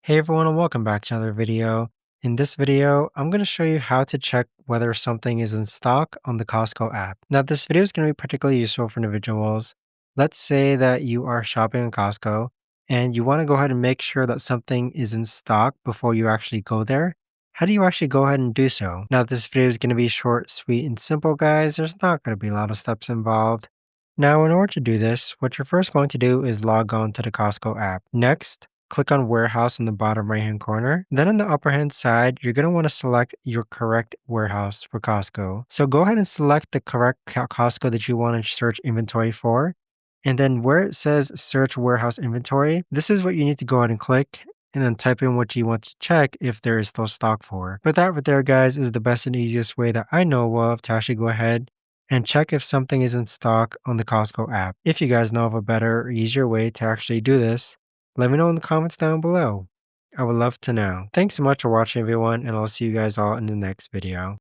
Hey everyone and welcome back to another video. In this video, I'm going to show you how to check whether something is in stock on the Costco app. Now this video is going to be particularly useful for individuals. Let's say that you are shopping at Costco and you want to go ahead and make sure that something is in stock before you actually go there. How do you actually go ahead and do so? Now this video is going to be short, sweet, and simple, guys. There's not going to be a lot of steps involved. Now in order to do this, what you're first going to do is log on to the Costco app. Next, click on warehouse in the bottom right hand corner. Then on the upper hand side, you're going to want to select your correct warehouse for Costco. So go ahead and select the correct Costco that you want to search inventory for. And then where it says search warehouse inventory, this is what you need to go ahead and click and then type in what you want to check if there is still stock for. But that right there, guys, is the best and easiest way that I know of to actually go ahead and check if something is in stock on the Costco app. If you guys know of a better or easier way to actually do this, let me know in the comments down below. I would love to know. Thanks so much for watching everyone, and I'll see you guys all in the next video.